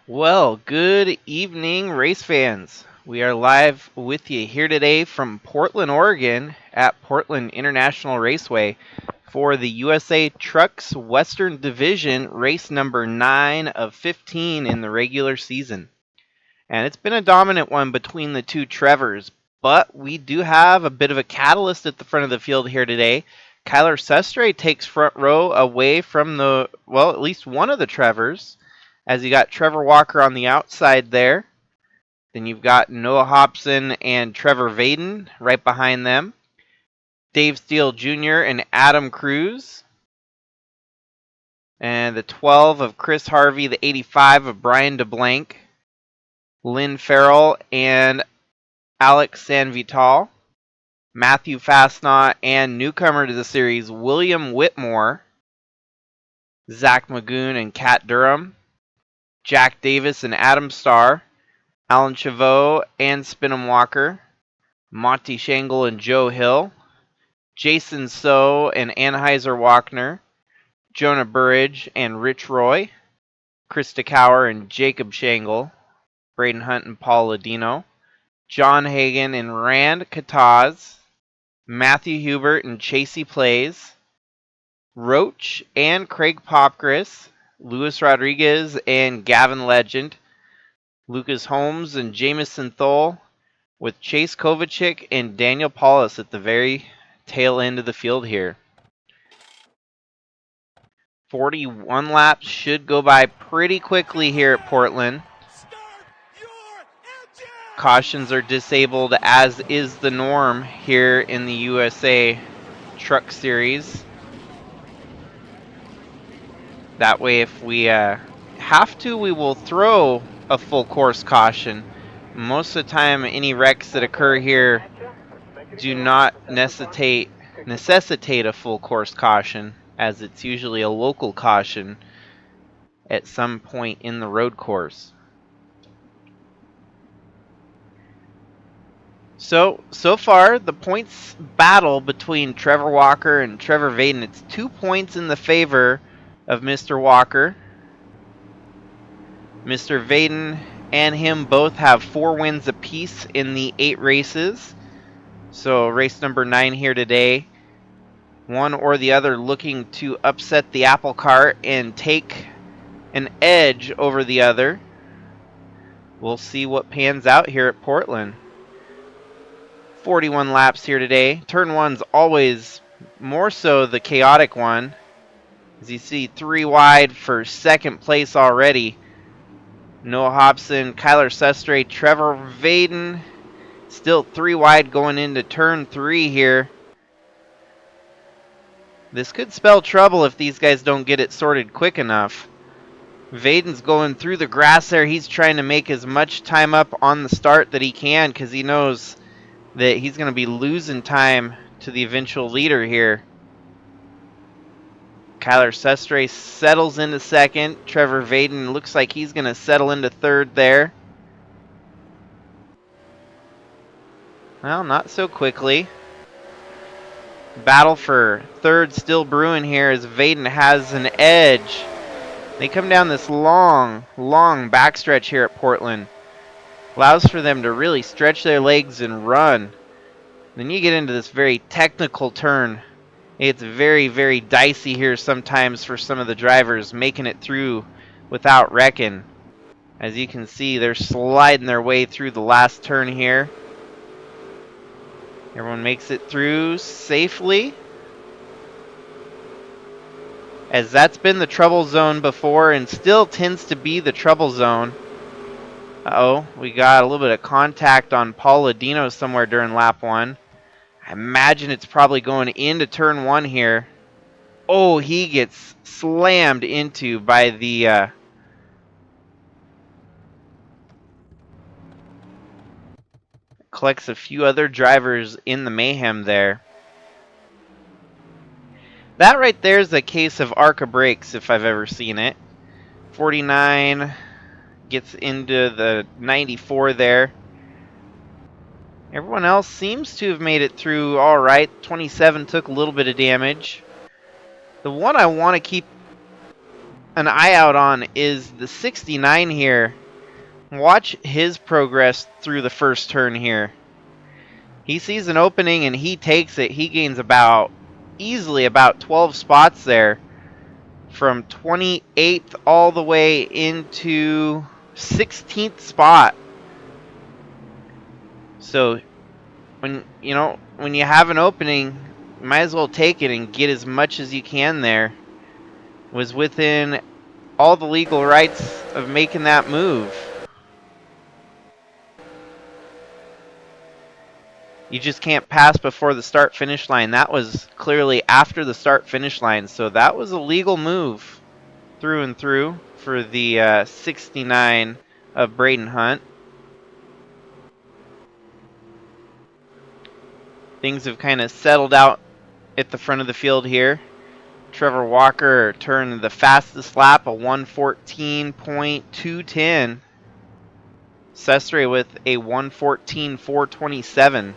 Well, good evening, race fans. We are live with you here today from Portland, Oregon at Portland International Raceway for the USA Trucks Western Division race number 9 of 15 in the regular season. And it's been a dominant one between the two Trevors, but we do have a bit of a catalyst at the front of the field here today. Kyler Sestre takes front row away from at least one of the Trevors, as you got Trevor Walker on the outside there. Then you've got Noah Hobson and Trevor Vaden right behind them. Dave Steele Jr. and Adam Cruz. And the 12 of Chris Harvey, the 85 of Brian DeBlanc. Lynn Farrell and Alex Sanvital. Matthew Fastnaw and newcomer to the series, William Whitmore. Zach Magoon and Kat Durham. Jack Davis and Adam Starr, Alan Chavot and Spinham Walker, Monty Shangle and Joe Hill, Jason So and Anheuser Wagner, Jonah Burridge and Rich Roy, Krista Cower and Jacob Shangle, Braden Hunt and Paul Ladino, John Hagan and Rand Kataz, Matthew Hubert and Chasey Plays, Roach and Craig Popgris, Luis Rodriguez and Gavin Legend, Lucas Holmes and Jamison Thole, with Chase Kovacic and Daniel Paulus at the very tail end of the field here. 41 laps should go by pretty quickly here at Portland. Cautions are disabled, as is the norm here in the USA Truck Series. That way, if we have to, we will throw a full course caution. Most of the time, any wrecks that occur here do not necessitate a full course caution, as it's usually a local caution at some point in the road course. So far, the points battle between Trevor Walker and Trevor Vaden, it's 2 points in the favor of Mr. Walker. Mr. Vaden and him both have 4 wins apiece in the 8 races. So race number 9 here today. One or the other looking to upset the apple cart and take an edge over the other. We'll see what pans out here at Portland. 41 laps here today. Turn 1's always more so the chaotic one. As you see, 3 wide for second place already. Noah Hobson, Kyler Sestre, Trevor Vaden. Still 3 wide going into turn 3 here. This could spell trouble if these guys don't get it sorted quick enough. Vaden's going through the grass there. He's trying to make as much time up on the start that he can, because he knows that he's going to be losing time to the eventual leader here. Kyler Sestre settles into second. Trevor Vaden looks like he's going to settle into third there. Well, not so quickly. Battle for third still brewing here as Vaden has an edge. They come down this long backstretch here at Portland. Allows for them to really stretch their legs and run. Then you get into this very technical turn. It's very, very dicey here sometimes for some of the drivers making it through without wrecking. As you can see, they're sliding their way through the last turn here. Everyone makes it through safely, as that's been the trouble zone before and still tends to be the trouble zone. Uh-oh, we got a little bit of contact on Paul Ladino somewhere during lap 1. I imagine it's probably going into turn 1 here. Oh, he gets slammed into by the collects a few other drivers in the mayhem there. That right there is a case of Arca brakes if I've ever seen it. 49 gets into the 94 there. Everyone else seems to have made it through all right. 27 took a little bit of damage. The one I want to keep an eye out on is the 69 here. Watch his progress through the first turn here. He sees an opening and he takes it. He gains easily about 12 spots there, from 28th all the way into 16th spot. So when you have an opening, you might as well take it and get as much as you can there. Was within all the legal rights of making that move. You just can't pass before the start-finish line. That was clearly after the start-finish line, so that was a legal move through and through for the 69 of Braden Hunt. Things have kind of settled out at the front of the field here. Trevor Walker turned the fastest lap, a 1:14.210. Sestre with a 1:14.427.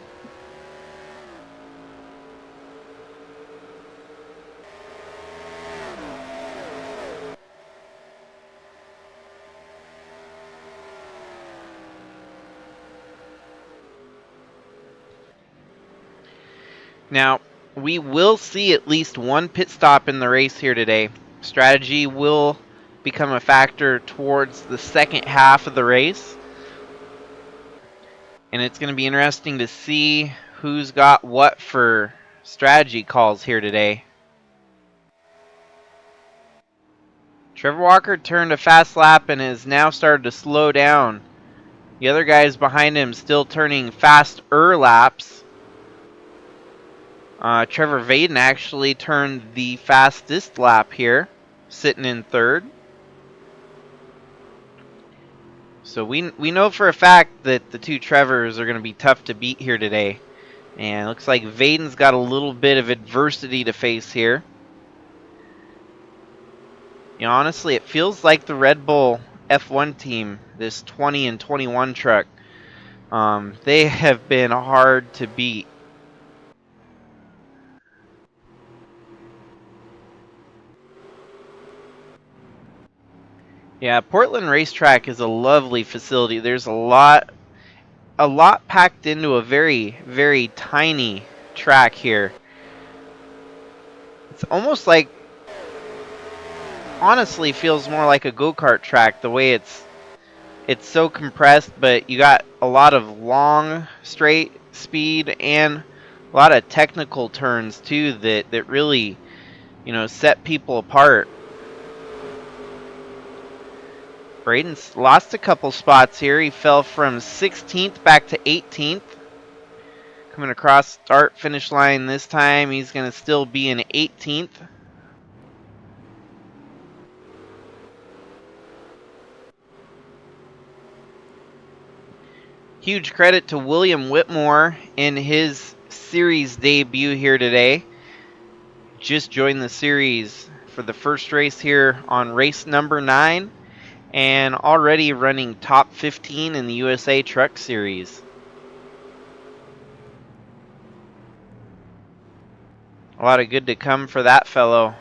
Now, we will see at least one pit stop in the race here today. Strategy will become a factor towards the second half of the race. And it's going to be interesting to see who's got what for strategy calls here today. Trevor Walker turned a fast lap and has now started to slow down. The other guys behind him still turning faster laps. Trevor Vaden actually turned the fastest lap here, sitting in third. So we know for a fact that the two Trevors are going to be tough to beat here today. And it looks like Vaden's got a little bit of adversity to face here. You know, honestly, it feels like the Red Bull F1 team, this 20 and 21 truck, they have been hard to beat. Yeah, Portland Racetrack is a lovely facility. There's a lot packed into a very, very tiny track here. It's almost like, honestly, feels more like a go-kart track, the way it's so compressed, but you got a lot of long straight speed and a lot of technical turns too that really, set people apart. Braden's lost a couple spots here. He fell from 16th back to 18th. Coming across start finish line this time, he's going to still be in 18th. Huge credit to William Whitmore in his series debut here today. Just joined the series for the first race here on race number 9, and already running top 15 in the USA Truck Series. A lot of good to come for that fellow.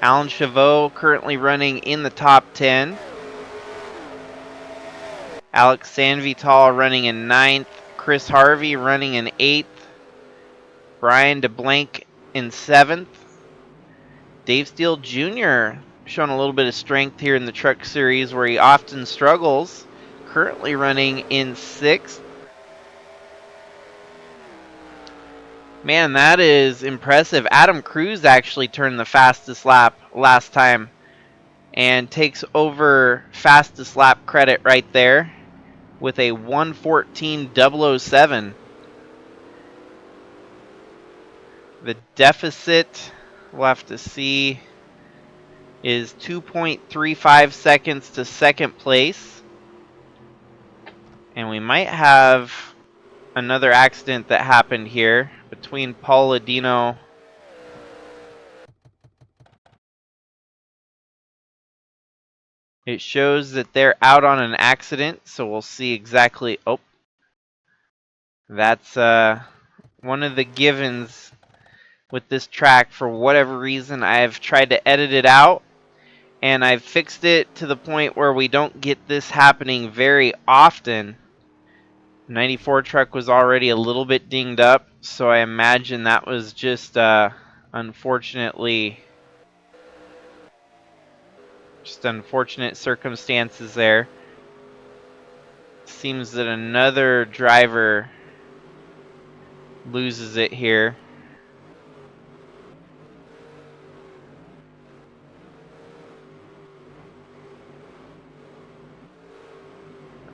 Alan Chavot currently running in the top 10. Alex Sanvital running in 9th. Chris Harvey running in 8th. Brian DeBlank in 7th. Dave Steele Jr. showing a little bit of strength here in the Truck Series where he often struggles. Currently running in 6th. Man, that is impressive. Adam Cruz actually turned the fastest lap last time and takes over fastest lap credit right there with a 1:14.007. The deficit, we'll have to see, is 2.35 seconds to second place. And we might have another accident that happened here between Paul Ladino . It shows that they're out on an accident, so we'll see exactly. Oh, that's one of the givens with this track. For whatever reason, I've tried to edit it out, And I've fixed it to the point where we don't get this happening very often. 94 truck was already a little bit dinged up, so I imagine that was just unfortunately just unfortunate circumstances there. Seems that another driver loses it here.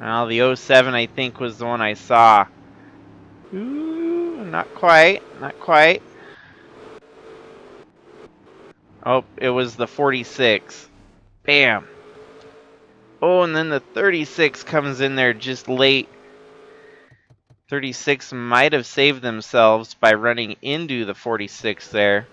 Well, the 07 I think was the one I saw. Ooh, not quite, not quite. Oh, it was the 46. Bam. Oh, and then the 36 comes in there just late. 36 might have saved themselves by running into the 46 there.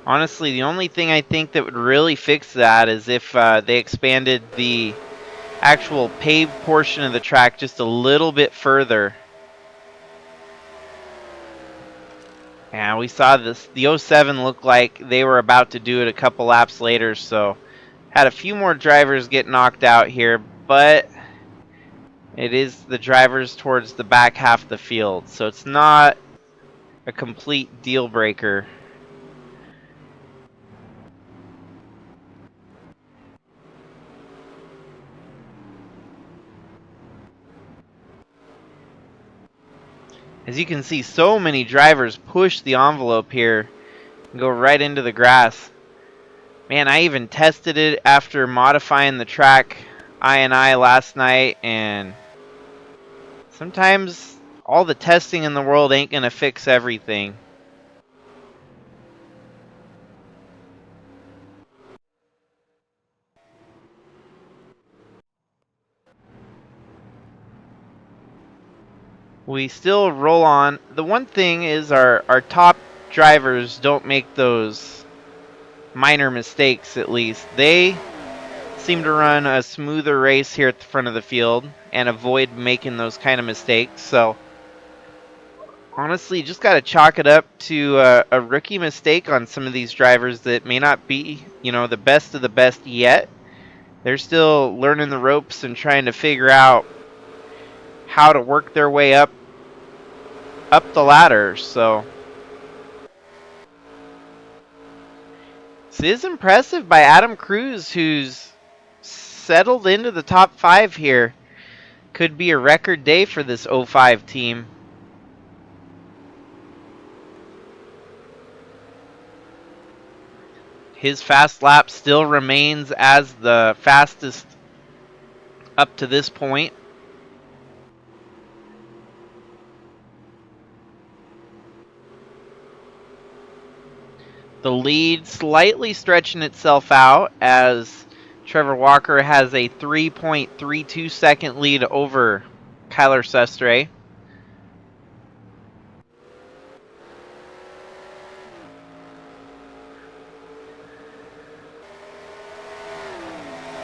Honestly, the only thing I think that would really fix that is if they expanded the actual paved portion of the track just a little bit further. Yeah, we saw this. The 07 looked like they were about to do it a couple laps later, so had a few more drivers get knocked out here, but it is the drivers towards the back half of the field, so it's not a complete deal breaker. As you can see, so many drivers push the envelope here and go right into the grass. Man, I even tested it after modifying the track I last night, and sometimes all the testing in the world ain't gonna fix everything. We still roll on. The one thing is our top drivers don't make those minor mistakes, at least. They seem to run a smoother race here at the front of the field and avoid making those kind of mistakes. So honestly, you just got to chalk it up to a rookie mistake on some of these drivers that may not be, the best of the best yet. They're still learning the ropes and trying to figure out how to work their way up the ladder. So this is impressive by Adam Cruz, who's settled into the top 5 here. Could be a record day for this 05 team. His fast lap still remains as the fastest up to this point. The lead slightly stretching itself out as Trevor Walker has a 3.32 second lead over Kyler Sestre.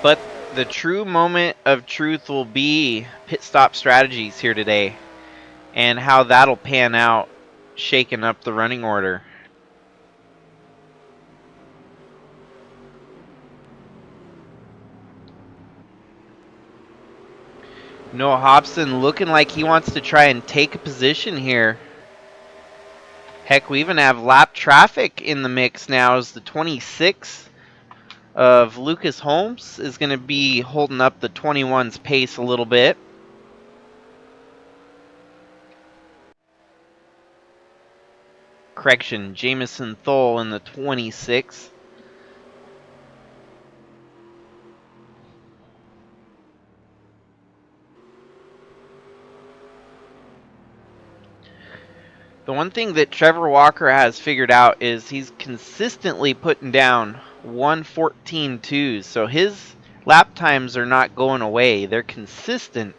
But the true moment of truth will be pit stop strategies here today and how that'll pan out, shaking up the running order. Noah Hobson looking like he wants to try and take a position here. Heck, we even have lap traffic in the mix now as the 26 of Lucas Holmes is going to be holding up the 21's pace a little bit. Correction, Jamison Thole in the 26. The one thing that Trevor Walker has figured out is he's consistently putting down 1:14.2, so his lap times are not going away. They're consistent.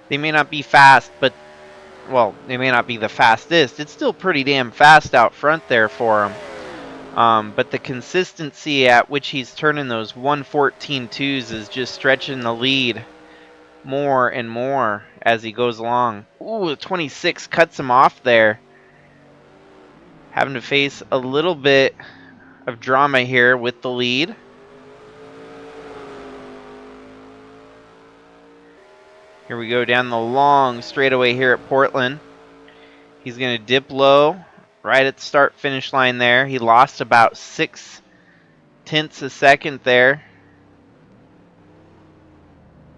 They may not be fast, but, well, they may not be the fastest. It's still pretty damn fast out front there for him. But the consistency at which he's turning those 114.2s is just stretching the lead more and more as he goes along. Ooh, the 26 cuts him off there. Having to face a little bit of drama here with the lead. Here we go down the long straightaway here at Portland. He's going to dip low right at the start-finish line there. He lost about 0.6 a second there.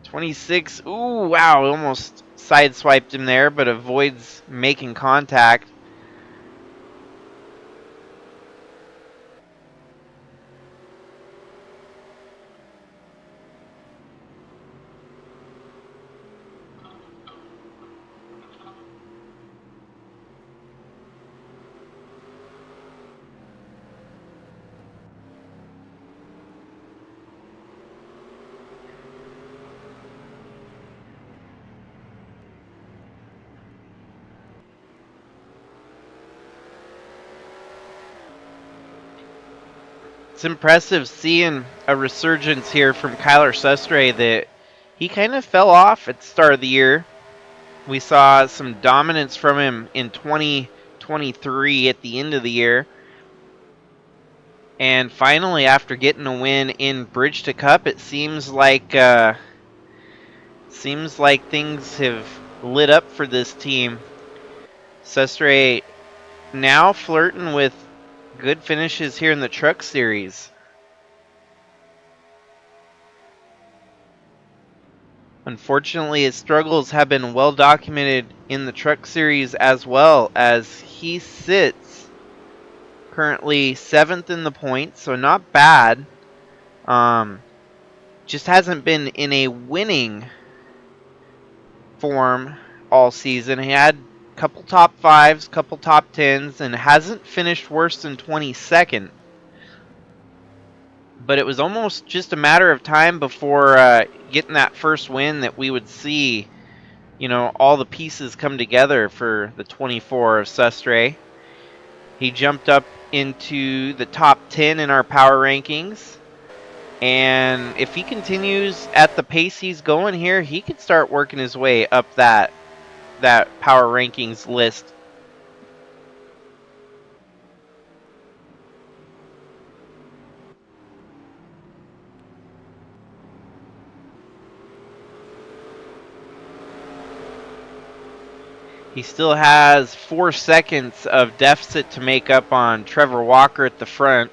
26, ooh, wow, almost sideswiped him there, but avoids making contact. It's impressive seeing a resurgence here from Kyler Sustre that he kind of fell off at the start of the year. We saw some dominance from him in 2023 at the end of the year. And finally, after getting a win in Bridge to Cup, it seems like things have lit up for this team. Sustre now flirting with good finishes here in the Truck Series. Unfortunately, his struggles have been well documented in the Truck Series as well, as he sits currently 7th in the points, so not bad. Just hasn't been in a winning form all season. He had a couple top 5s, couple top 10s, and hasn't finished worse than 22nd. But it was almost just a matter of time before getting that first win that we would see, you know, all the pieces come together for the 24 of Sustre. He jumped up into the top 10 in our power rankings. And if he continues at the pace he's going here, he could start working his way up that power rankings list. He still has 4 seconds of deficit to make up on Trevor Walker at the front.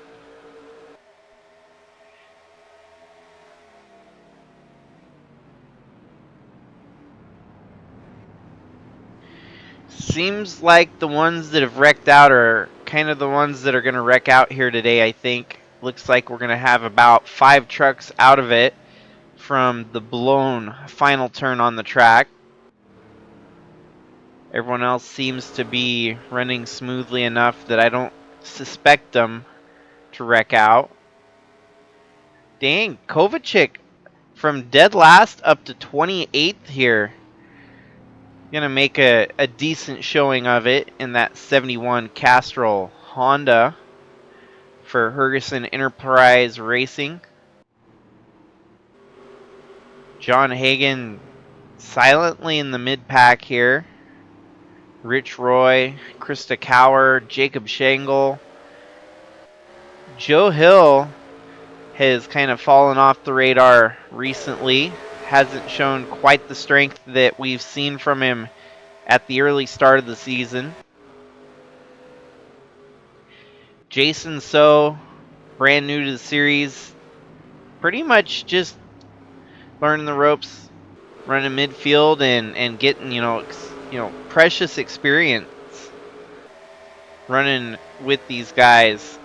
Seems like the ones that have wrecked out are kind of the ones that are going to wreck out here today, I think. Looks like we're going to have about 5 trucks out of it from the blown final turn on the track. Everyone else seems to be running smoothly enough that I don't suspect them to wreck out. Dang, Kovacic from dead last up to 28th here. Gonna make a decent showing of it in that 71 Castrol Honda for Ferguson Enterprise Racing. John Hagen silently in the mid-pack here. Rich Roy, Krista Cower, Jacob Shangle. Joe Hill has kind of fallen off the radar recently. Hasn't shown quite the strength that we've seen from him at the early start of the season. Jason So, brand new to the series, pretty much just learning the ropes, running midfield and getting, you know, precious experience running with these guys.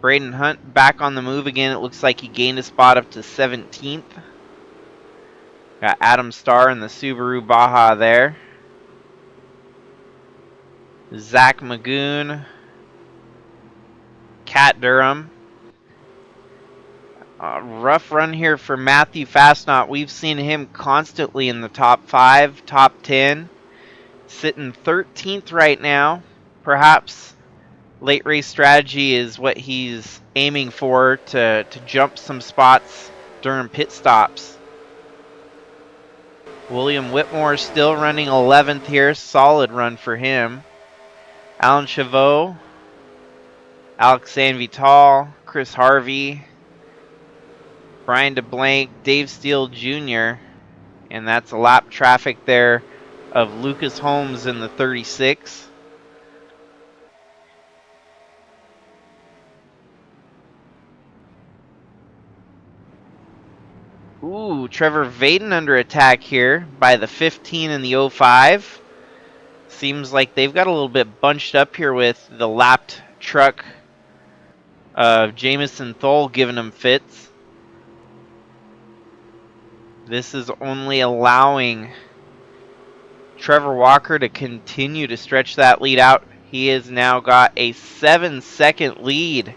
Braden Hunt back on the move again. It looks like he gained a spot up to 17th. Got Adam Starr in the Subaru Baja there. Zach Magoon. Cat Durham. Rough run here for Matthew Fastnot. We've seen him constantly in the top 5, top 10. Sitting 13th right now. Perhaps late race strategy is what he's aiming for to jump some spots during pit stops. William Whitmore still running 11th here. Solid run for him. Alan Chavot, Alex Sanvital, Chris Harvey, Brian DeBlank, Dave Steele Jr., and that's a lap traffic there of Lucas Holmes in the 36. Ooh, Trevor Vaden under attack here by the 15 and the 05. Seems like they've got a little bit bunched up here with the lapped truck of Jamison Thole giving them fits. This is only allowing Trevor Walker to continue to stretch that lead out. He has now got a 7-second lead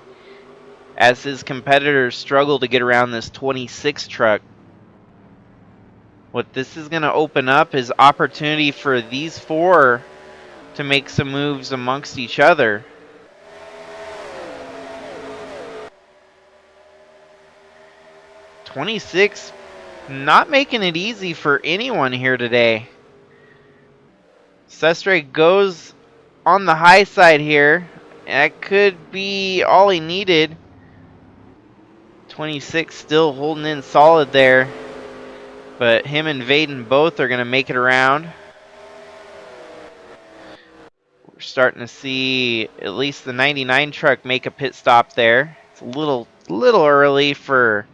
as his competitors struggle to get around this 26 truck. What this is going to open up is opportunity for these four to make some moves amongst each other. '26 not making it easy for anyone here today. Sestre goes on the high side here. That could be all he needed. 26 still holding in solid there. But him and Vaden both are going to make it around. We're starting to see at least the 99 truck make a pit stop there. It's a little early for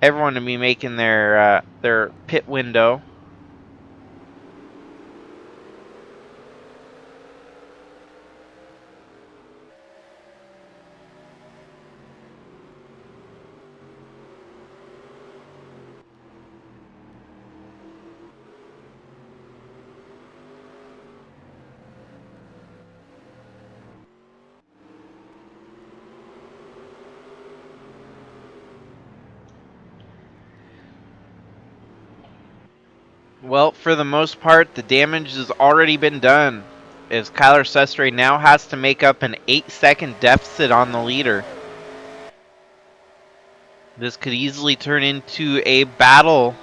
everyone to be making their pit window. Well, for the most part, the damage has already been done, as Kyler Sestre now has to make up an 8-second deficit on the leader. This could easily turn into a battle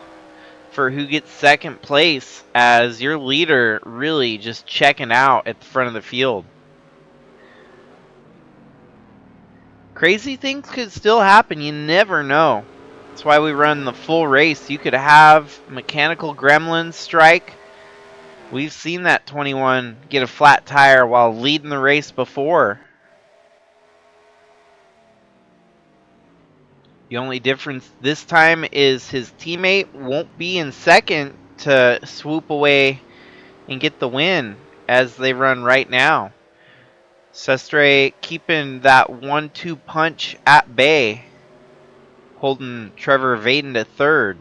for who gets second place, as your leader really just checking out at the front of the field. Crazy things could still happen, you never know. That's why we run the full race. You could have mechanical gremlins strike. We've seen that 21 get a flat tire while leading the race before. The only difference this time is his teammate won't be in second to swoop away and get the win as they run right now. Sestre keeping that 1-2 punch at bay, holding Trevor Vaden to third.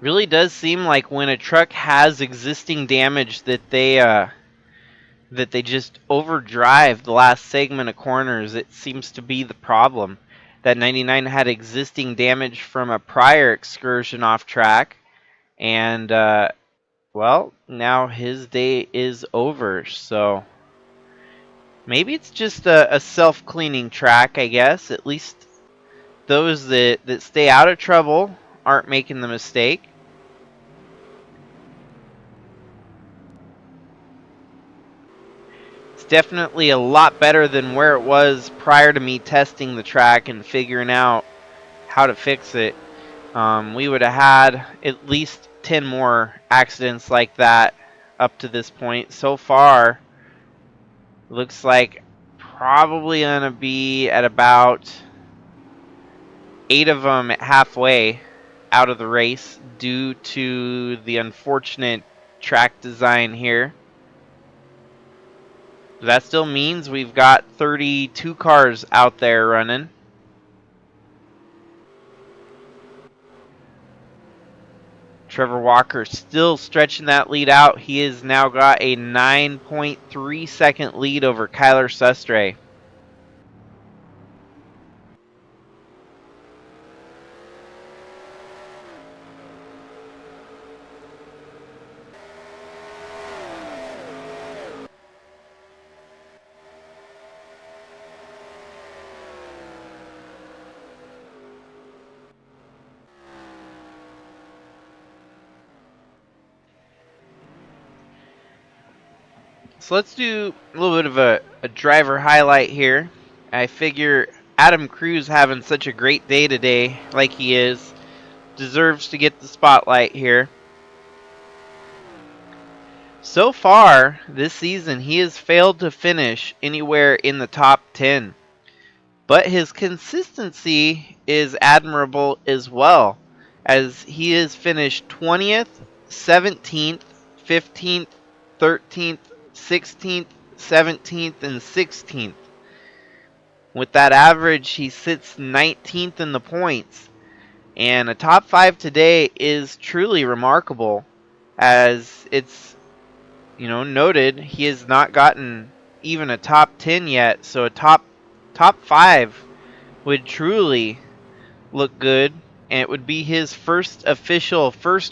Really does seem like when a truck has existing damage that they just overdrive the last segment of corners. It seems to be the problem. That 99 had existing damage from a prior excursion off track, and well, now his day is over. So maybe it's just a self-cleaning track, I guess. At least those that stay out of trouble aren't making the mistake. It's definitely a lot better than where it was prior to me testing the track and figuring out how to fix it. We would have had at least 10 more accidents like that up to this point. So far, looks like probably going to be at about 8 of them halfway out of the race due to the unfortunate track design here. That still means we've got 32 cars out there running. Trevor Walker still stretching that lead out. He has now got a 9.3 second lead over Kyler Sustre. So let's do a little bit of a driver highlight here. I figure Adam Cruz having such a great day today, like he is, deserves to get the spotlight here. So far this season, he has failed to finish anywhere in the top 10. But his consistency is admirable as well, as he has finished 20th, 17th, 15th, 13th, 16th, 17th, and 16th. With that average, he sits 19th in the points. And a top 5 today is truly remarkable, as it's, noted he has not gotten even a top 10 yet. So a top 5 would truly look good, and it would be his first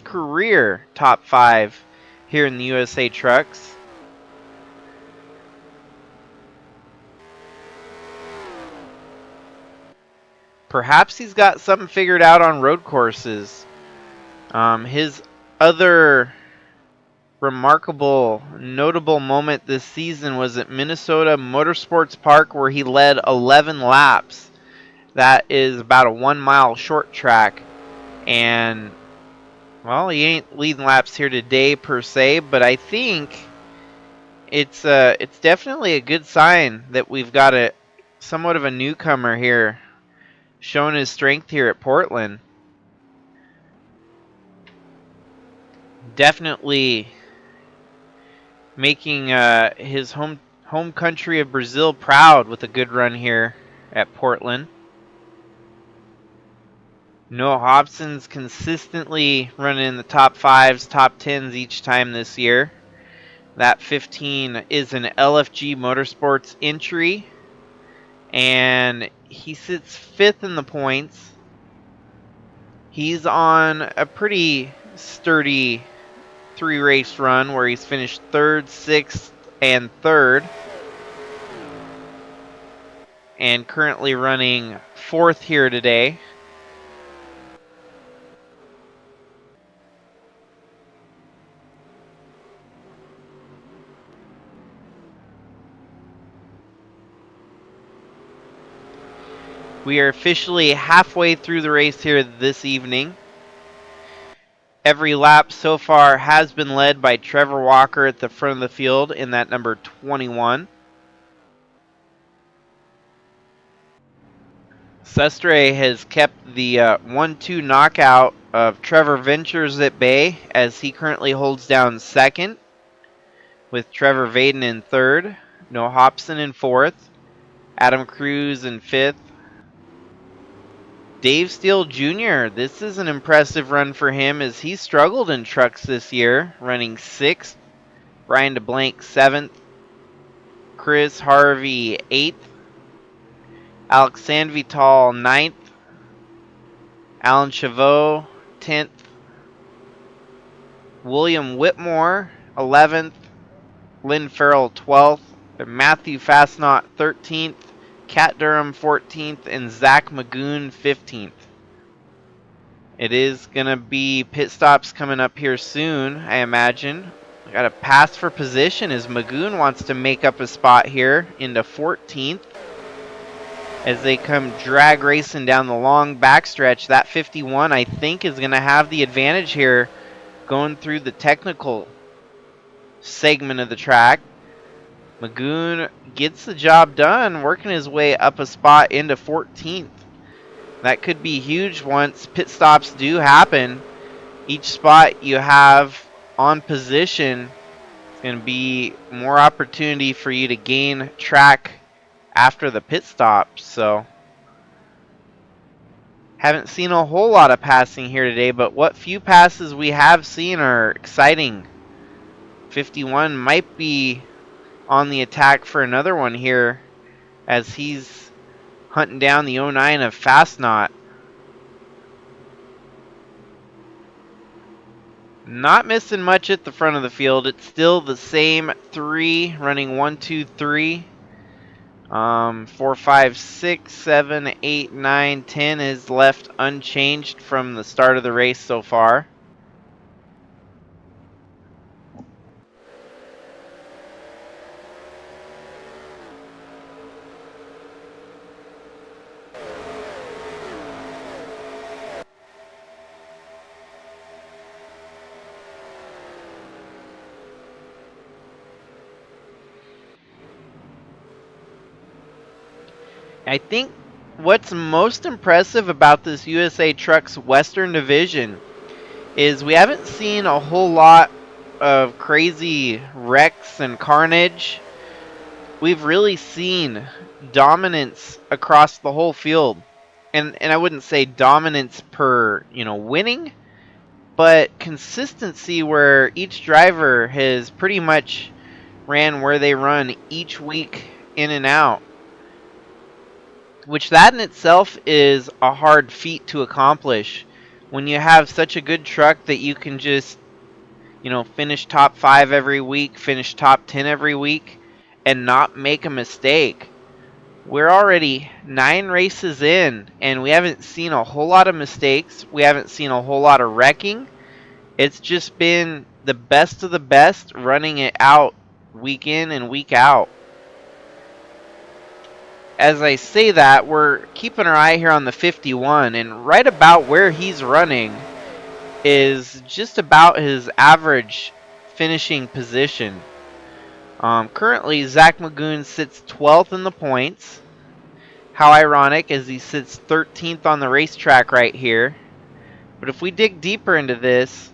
career top 5 here in the USA Trucks. Perhaps he's got something figured out on road courses. His other remarkable, notable moment this season was at Minnesota Motorsports Park, where he led 11 laps. That is about a 1 mile short track. And, well, he ain't leading laps here today per se, but I think it's definitely a good sign that we've got somewhat of a newcomer here showing his strength here at Portland. Definitely making his home country of Brazil proud with a good run here at Portland. Noah Hobson's consistently running in the top 5s, top 10s each time this year. That 15 is an LFG Motorsports entry, and he sits 5th in the points. He's on a pretty sturdy 3-race run where he's finished 3rd, 6th, and 3rd, and currently running 4th here today. We are officially halfway through the race here this evening. Every lap so far has been led by Trevor Walker at the front of the field in that number 21. Sustre has kept the 1-2 knockout of Trevor Ventures at bay, as he currently holds down 2nd, with Trevor Vaden in 3rd, Noah Hobson in 4th, Adam Cruz in 5th, Dave Steele Jr., this is an impressive run for him as he struggled in trucks this year, running 6th. Brian DeBlank 7th. Chris Harvey 8th. Alex Sanvital 9th. Alan Chavot 10th. William Whitmore 11th. Lynn Farrell 12th. Matthew Fastnot 13th. Kat Durham 14th. And Zach Magoon 15th. It is going to be pit stops coming up here soon, I imagine. I got a pass for position as Magoon wants to make up a spot here into 14th. As they come drag racing down the long backstretch, that 51 I think is going to have the advantage here going through the technical segment of the track. Magoon gets the job done, working his way up a spot into 14th. That could be huge once pit stops do happen. Each spot you have on position is going to be more opportunity for you to gain track after the pit stop. So, haven't seen a whole lot of passing here today, but what few passes we have seen are exciting. 51 might be on the attack for another one here as he's hunting down the 09 of Fastnot. Not missing much at the front of the field. It's still the same 3 running 1, 2, 3. 4, 5, 6, 7, 8, 9, 10 is left unchanged from the start of the race so far. I think what's most impressive about this USA Trucks Western Division is we haven't seen a whole lot of crazy wrecks and carnage. We've really seen dominance across the whole field. And I wouldn't say dominance per, winning, but consistency where each driver has pretty much ran where they run each week in and out. Which that in itself is a hard feat to accomplish when you have such a good truck that you can just, finish top 5 every week, finish top 10 every week, and not make a mistake. We're already 9 races in, and we haven't seen a whole lot of mistakes. We haven't seen a whole lot of wrecking. It's just been the best of the best running it out week in and week out. As I say that, we're keeping our eye here on the 51, and right about where he's running is just about his average finishing position. Currently, Zach Magoon sits 12th in the points. How ironic as he sits 13th on the racetrack right here. But if we dig deeper into this,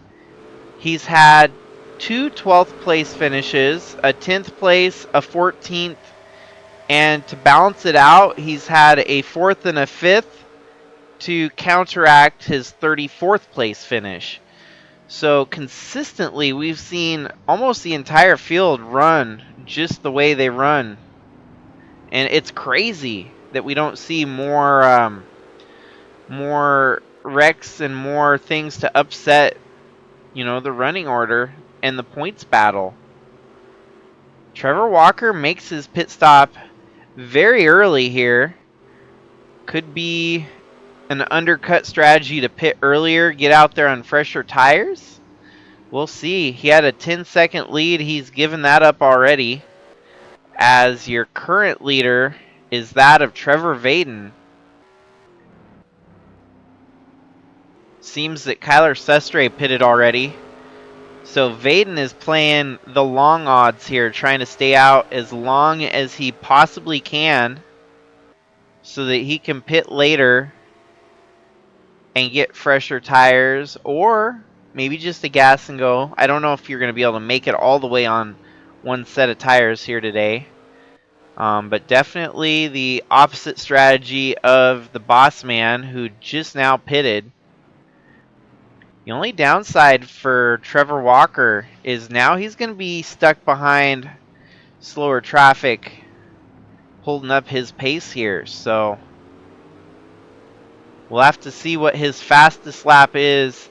he's had 2 12th place finishes, a 10th place, a 14th, and to balance it out, he's had a 4th and a 5th to counteract his 34th place finish. So consistently, we've seen almost the entire field run just the way they run. And it's crazy that we don't see more wrecks and more things to upset, the running order and the points battle. Trevor Walker makes his pit stop very early here. Could be an undercut strategy to pit earlier, get out there on fresher tires. We'll see. He had a 10-second lead. He's given that up already, as your current leader is that of Trevor Vaden. Seems that Kyler Sestre pitted already. So Vaden is playing the long odds here, trying to stay out as long as he possibly can so that he can pit later and get fresher tires, or maybe just a gas and go. I don't know if you're going to be able to make it all the way on one set of tires here today. But definitely the opposite strategy of the boss man who just now pitted. The only downside for Trevor Walker is now he's going to be stuck behind slower traffic, holding up his pace here. So we'll have to see what his fastest lap is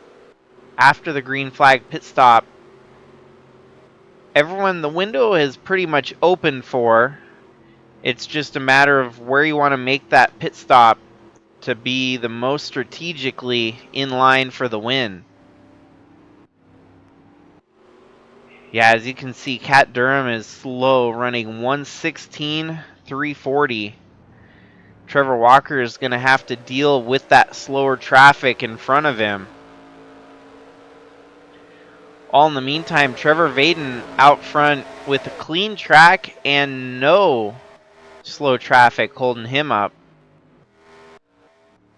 after the green flag pit stop. Everyone, the window is pretty much open for. It's just a matter of where you want to make that pit stop to be the most strategically in line for the win. Yeah, as you can see, Cat Durham is slow, running 1:16.340. Trevor Walker is going to have to deal with that slower traffic in front of him. All in the meantime, Trevor Vaden out front with a clean track and no slow traffic holding him up.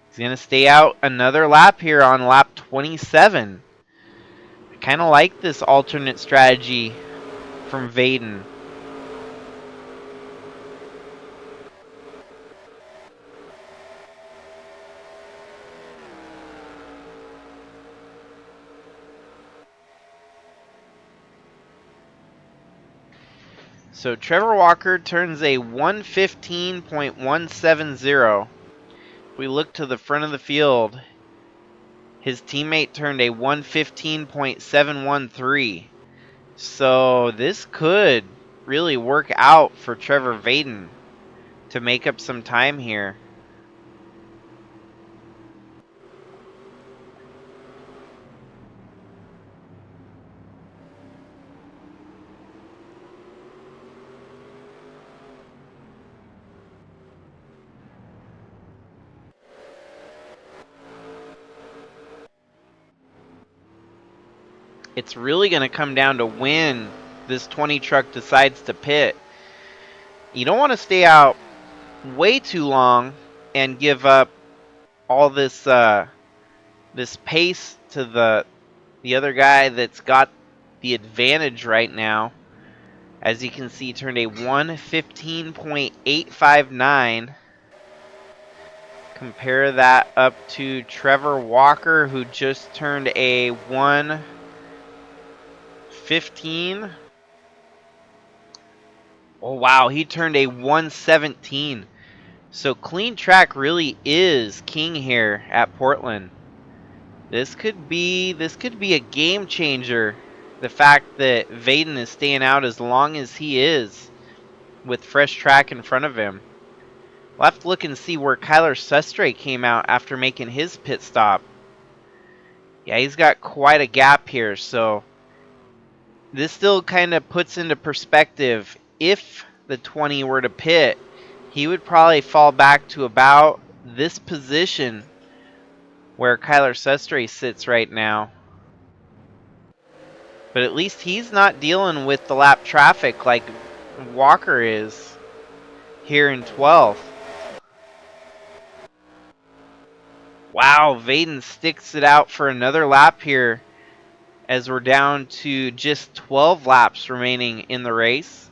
He's going to stay out another lap here on lap 27. I kind of like this alternate strategy from Vaden. So Trevor Walker turns a 1:15.170. We look to the front of the field. His teammate turned a 1:15.713. So this could really work out for Trevor Vaden to make up some time here. It's really going to come down to when this 20 truck decides to pit. You don't want to stay out way too long and give up all this this pace to the other guy that's got the advantage right now. As you can see, turned a 1:15.859. Compare that up to Trevor Walker, who just turned a 1:15. Oh wow, he turned a 1:17. So clean track really is king here at Portland. This could be a game changer. The fact that Vaden is staying out as long as he is with fresh track in front of him. We'll have to look and see where Kyler Sustre came out after making his pit stop. Yeah, he's got quite a gap here, so this still kind of puts into perspective, if the 20 were to pit, he would probably fall back to about this position where Kyler Sustre sits right now. But at least he's not dealing with the lap traffic like Walker is here in 12th. Wow, Vaden sticks it out for another lap here as we're down to just 12 laps remaining in the race.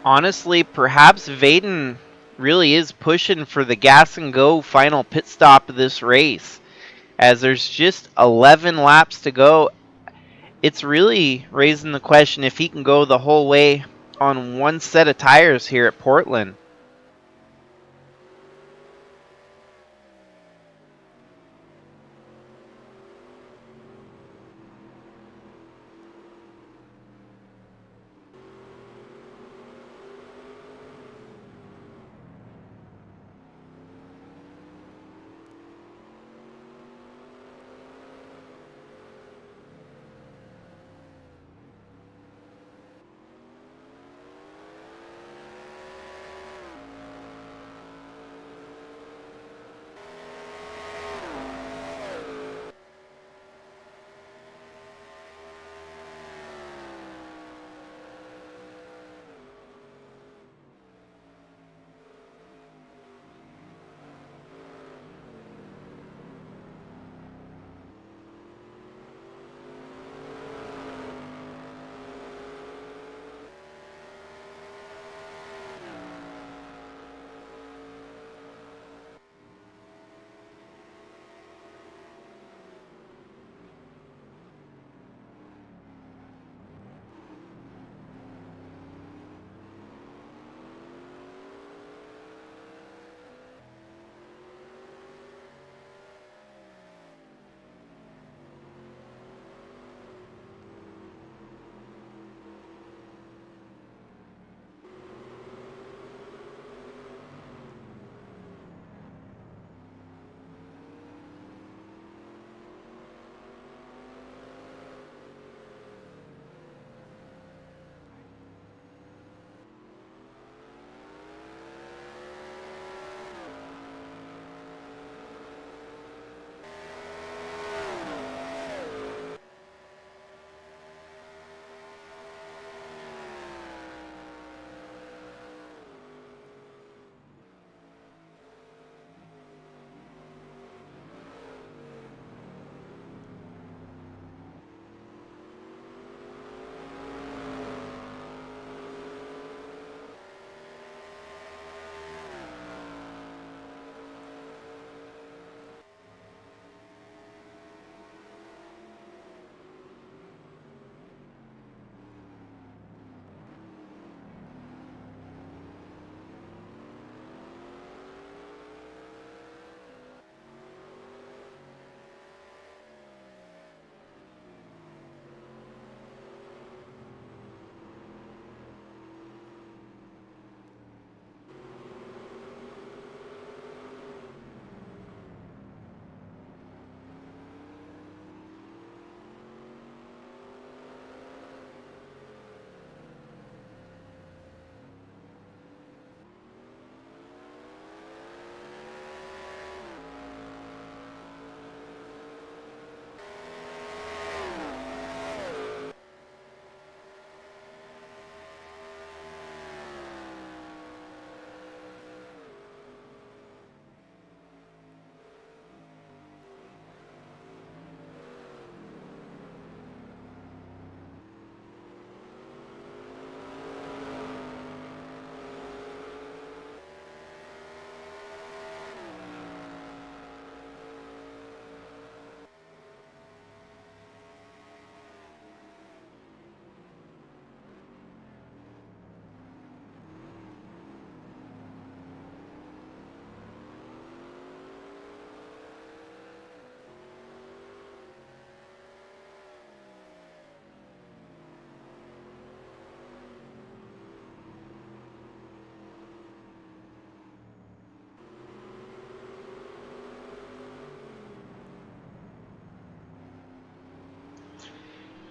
Honestly, perhaps Vaden really is pushing for the gas and go final pit stop of this race, as there's just 11 laps to go. it's really raising the question if he can go the whole way on one set of tires here at Portland.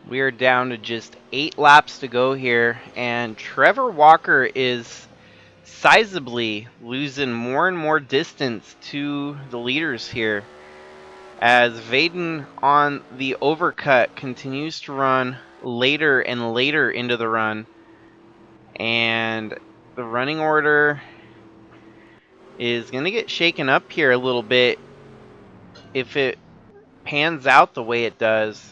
We are down to just 8 laps to go here, and Trevor Walker is sizably losing more and more distance to the leaders here, as Vaden on the overcut continues to run later and later into the run, and the running order is going to get shaken up here a little bit if it pans out the way it does.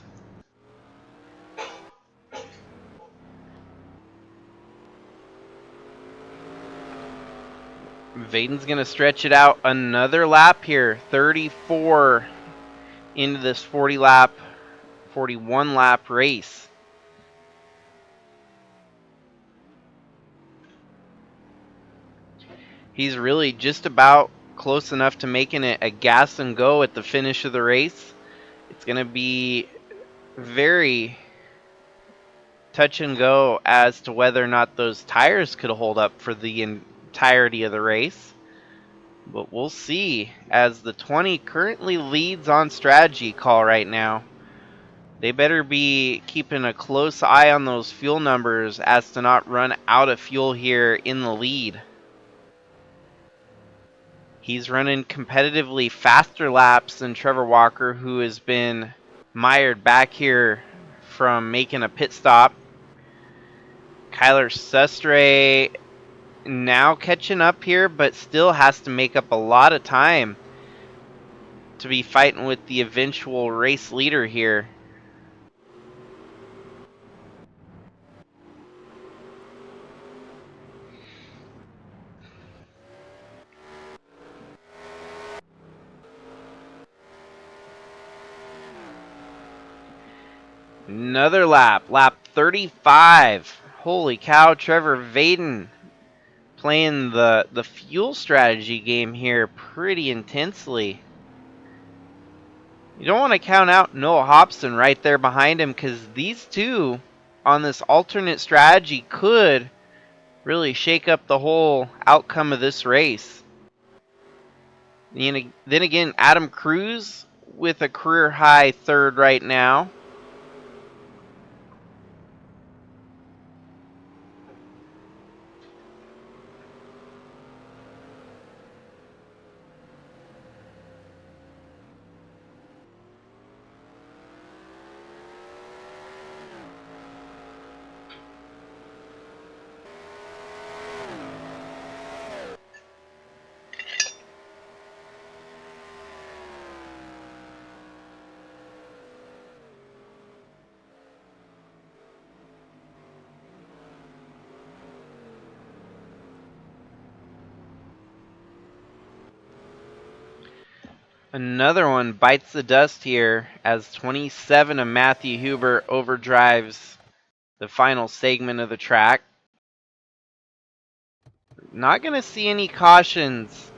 Vaden's going to stretch it out another lap here. 34 into this 40 lap 41 lap race. He's really just about close enough to making it a gas and go at the finish of the race. It's going to be very touch and go as to whether or not those tires could hold up for the entirety of the race. But we'll see, as the 20 currently leads on strategy call right now. They better be keeping a close eye on those fuel numbers as to not run out of fuel here in the lead. He's running competitively faster laps than Trevor Walker, who has been mired back here from making a pit stop. Kyler Sustre now catching up here, but still has to make up a lot of time to be fighting with the eventual race leader here. Another lap, lap 35. Holy cow, Trevor Vaden playing the fuel strategy game here pretty intensely. You don't want to count out Noah Hobson right there behind him, because these two on this alternate strategy could really shake up the whole outcome of this race. Then again, Adam Cruz with a career high third right now. Another one bites the dust here as 27 of Matthew Huber overdrives the final segment of the track. Not going to see any cautions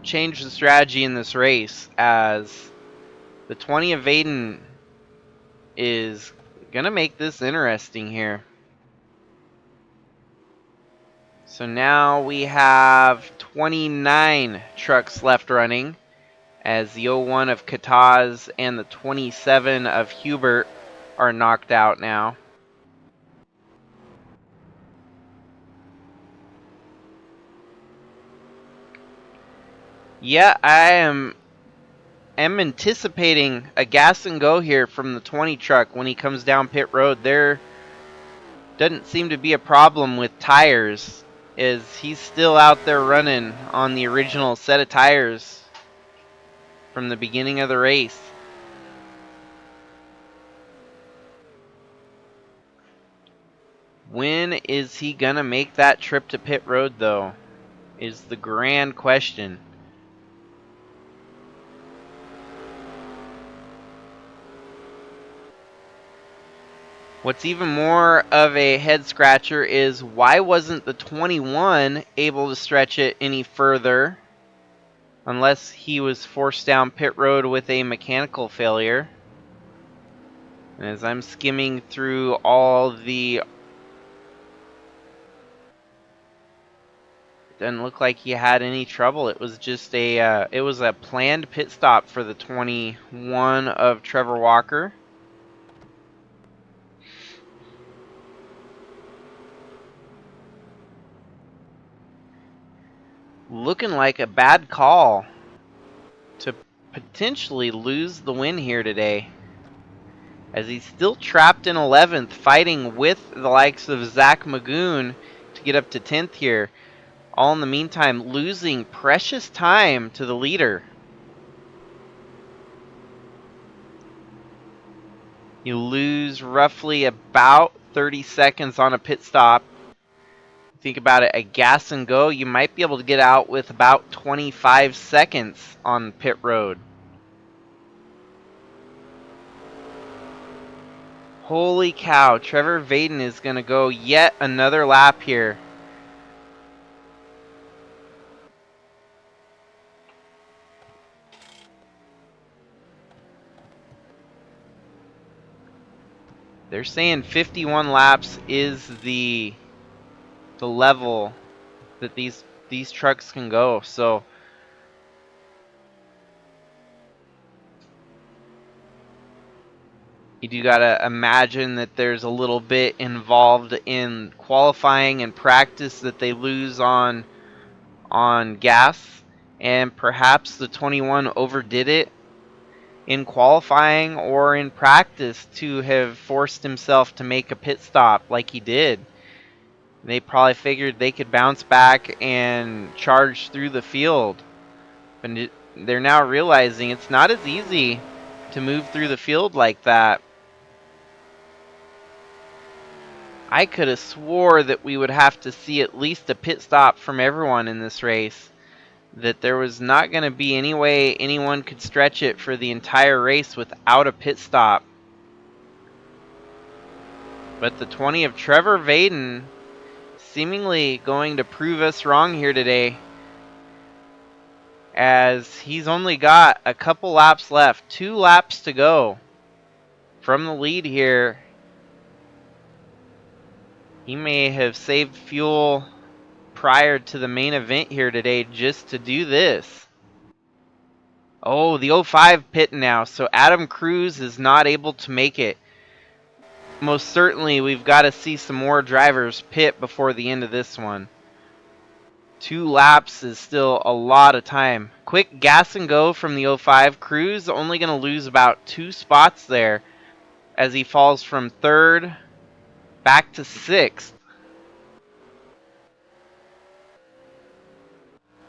change the strategy in this race, as the 20 of Vaden is going to make this interesting here. So now we have 29 trucks left running, as the 01 of Kataz and the 27 of Hubert are knocked out now. Yeah, I am anticipating a gas and go here from the 20 truck when he comes down pit road. There doesn't seem to be a problem with tires, as he's still out there running on the original set of tires from the beginning of the race. When is he gonna make that trip to pit road, though, is the grand question. What's even more of a head scratcher is, why wasn't the 21 able to stretch it any further, unless he was forced down pit road with a mechanical failure. And as I'm skimming through all the, it doesn't look like he had any trouble. It was just a planned pit stop for the 21 of Trevor Walker. Looking like a bad call to potentially lose the win here today, as he's still trapped in 11th, fighting with the likes of Zach Magoon to get up to 10th here. All in the meantime, losing precious time to the leader. You lose roughly about 30 seconds on a pit stop. Think about it, a gas and go, you might be able to get out with about 25 seconds on pit road. Holy cow, Trevor Vaden is going to go yet another lap here. They're saying 51 laps is the level that these trucks can go. So you do gotta imagine that there's a little bit involved in qualifying and practice that they lose on gas, and perhaps the 21 overdid it in qualifying or in practice to have forced himself to make a pit stop like he did. They probably figured they could bounce back and charge through the field. But they're now realizing it's not as easy to move through the field like that. I could have swore that we would have to see at least a pit stop from everyone in this race. That there was not going to be any way anyone could stretch it for the entire race without a pit stop. But the 20 of Trevor Vaden seemingly going to prove us wrong here today, as he's only got a couple laps left. 2 laps to go from the lead here. He may have saved fuel prior to the main event here today just to do this. Oh, the 05 pit now, so Adam Cruz is not able to make it. Most certainly we've got to see some more drivers pit before the end of this one. 2 laps is still a lot of time. Quick gas and go from the 05. Cruz only going to lose about 2 spots there as he falls from 3rd back to 6th.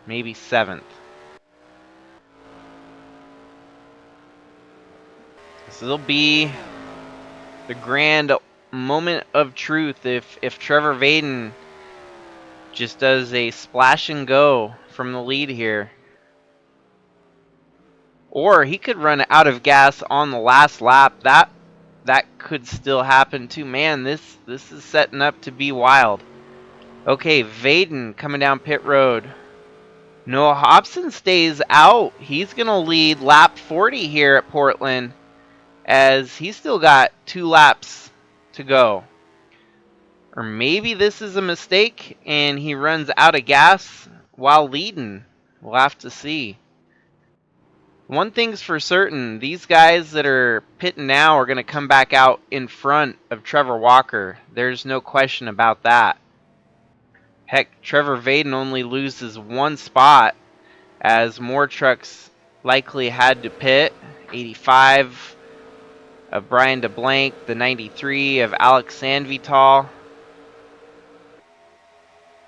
Maybe 7th. This will be the grand moment of truth if Trevor Vaden just does a splash and go from the lead here. Or he could run out of gas on the last lap. That could still happen too. Man, this is setting up to be wild. Okay, Vaden coming down pit road. Noah Hobson stays out. He's going to lead lap 40 here at Portland, as he's still got 2 laps to go. Or maybe this is a mistake and he runs out of gas while leading. We'll have to see. One thing's for certain, these guys that are pitting now are going to come back out in front of Trevor Walker. There's no question about that. Heck, Trevor Vaden only loses 1 spot, as more trucks likely had to pit. 85 of Brian DeBlanc, the 93 of Alex Sanvital.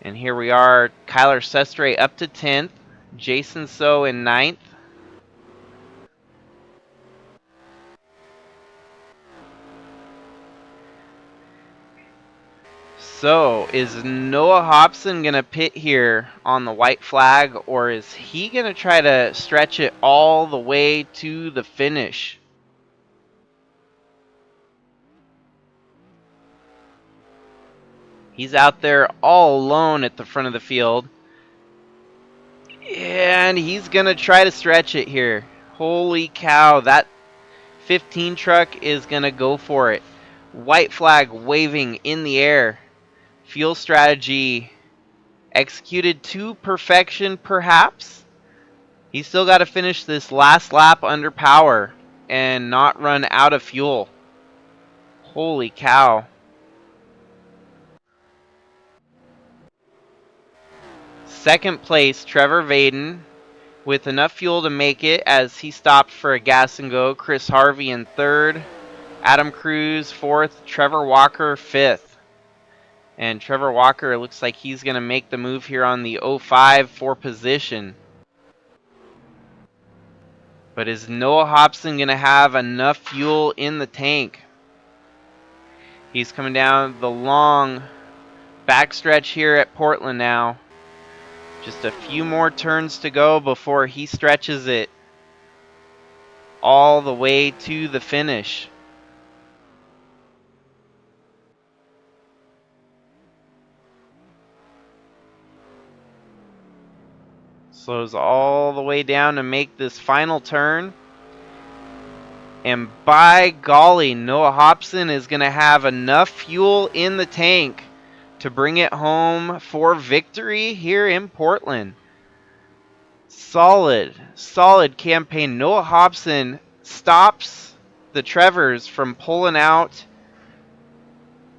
And here we are, Kyler Sestre up to 10th, Jason So in 9th. So, is Noah Hobson going to pit here on the white flag, or is he going to try to stretch it all the way to the finish? He's out there all alone at the front of the field. And he's going to try to stretch it here. Holy cow, that 15 truck is going to go for it. White flag waving in the air. Fuel strategy executed to perfection, perhaps. He's still got to finish this last lap under power and not run out of fuel. Holy cow. Second place, Trevor Vaden, with enough fuel to make it as he stopped for a gas and go. Chris Harvey in 3rd, Adam Cruz 4th, Trevor Walker 5th. And Trevor Walker looks like he's going to make the move here on the 05 for position. But is Noah Hobson going to have enough fuel in the tank? He's coming down the long backstretch here at Portland now. Just a few more turns to go before he stretches it all the way to the finish. Slows all the way down to make this final turn. And by golly, Noah Hobson is going to have enough fuel in the tank to bring it home for victory here in Portland. Solid campaign. Noah Hobson stops the Trevors from pulling out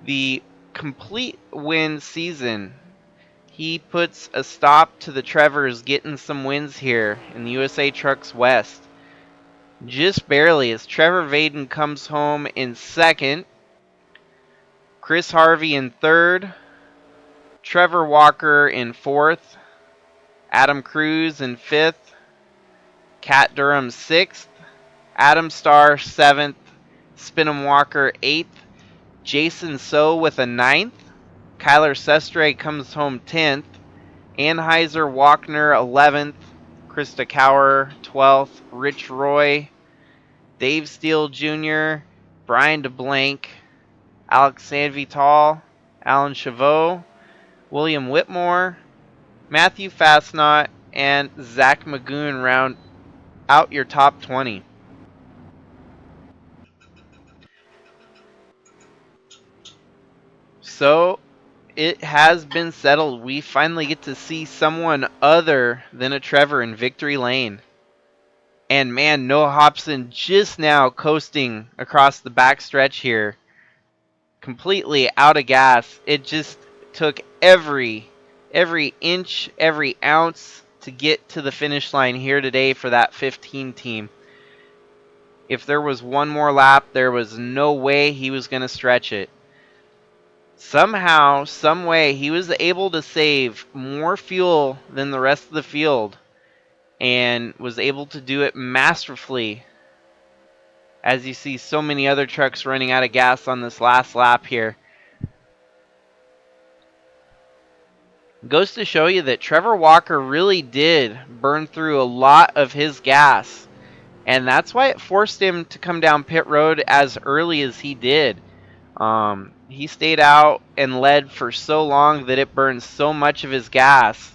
the complete win season. He puts a stop to the Trevors getting some wins here in the USA Trucks West. Just barely, as Trevor Vaden comes home in second, Chris Harvey in third, Trevor Walker in fourth, Adam Cruz in fifth, Cat Durham sixth, Adam Starr seventh, Spinham Walker eighth, Jason So with a ninth, Kyler Sestre comes home 10th, Anheuser Walkner 11th, Krista Cower 12th, Rich Roy, Dave Steele Jr., Brian DeBlank, Alex Sanvital, Alan Chavot, William Whitmore, Matthew Fastnot, and Zach Magoon round out your top 20. So it has been settled. We finally get to see someone other than a Trevor in victory lane. And man, Noah Hobson just now coasting across the backstretch here. Completely out of gas. It just took every inch, every ounce to get to the finish line here today for that 15 team. If there was one more lap, there was no way he was going to stretch it. Somehow, some way, he was able to save more fuel than the rest of the field and was able to do it masterfully, as you see so many other trucks running out of gas on this last lap here. Goes to show you that Trevor Walker really did burn through a lot of his gas, and that's why it forced him to come down pit road as early as he did. He stayed out and led for so long that it burned so much of his gas.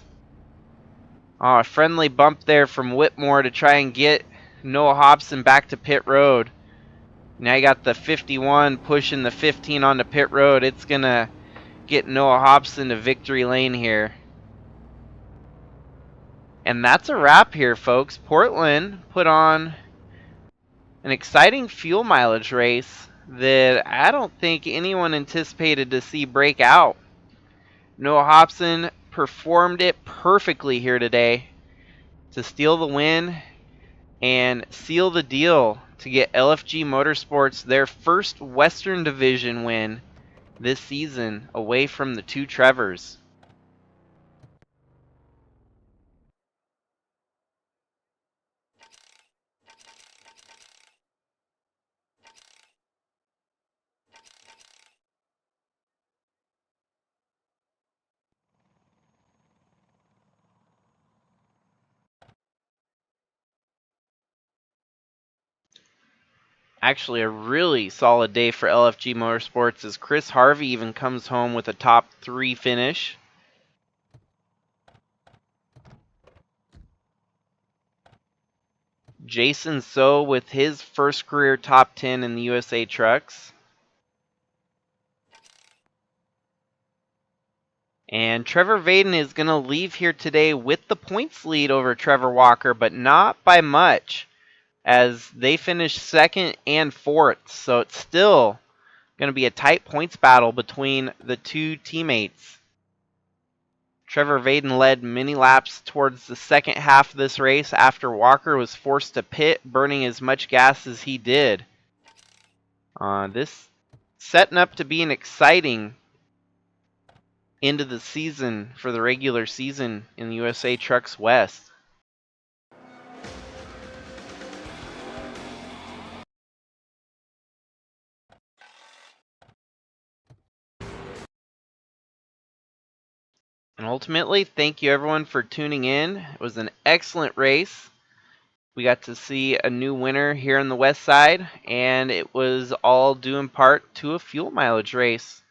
A friendly bump there from Whitmore to try and get Noah Hobson back to pit road. Now you got the 51 pushing the 15 onto pit road. It's going to get Noah Hobson to victory lane here. And that's a wrap here, folks. Portland put on an exciting fuel mileage race that I don't think anyone anticipated to see break out. Noah Hobson performed it perfectly here today to steal the win and seal the deal to get LFG Motorsports their first Western Division win this season away from the two Trevors. Actually, a really solid day for LFG Motorsports as Chris Harvey even comes home with a top 3 finish. Jason So with his first career top 10 in the USA Trucks. And Trevor Vaden is going to leave here today with the points lead over Trevor Walker, but not by much, as they finished second and fourth. So it's still going to be a tight points battle between the two teammates. Trevor Vaden led many laps towards the second half of this race after Walker was forced to pit, burning as much gas as he did. This setting up to be an exciting end of the season for the regular season in the USA Trucks West. And ultimately, thank you everyone for tuning in. It was an excellent race. We got to see a new winner here on the west side, and it was all due in part to a fuel mileage race,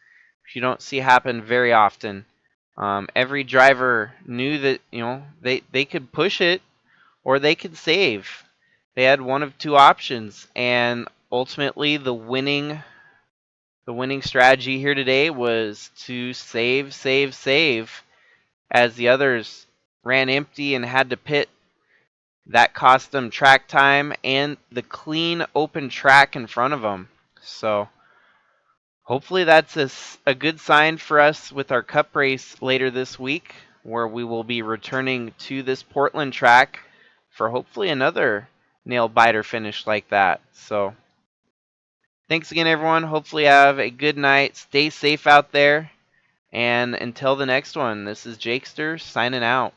which you don't see happen very often. Every driver knew that they could push it or they could save. They had one of two options, and ultimately the winning strategy here today was to save, save, save, as the others ran empty and had to pit. That cost them track time and the clean open track in front of them. So hopefully that's a good sign for us with our cup race later this week, where we will be returning to this Portland track for hopefully another nail biter finish like that. So thanks again, everyone. Hopefully have a good night. Stay safe out there. And until the next one, this is Jakester signing out.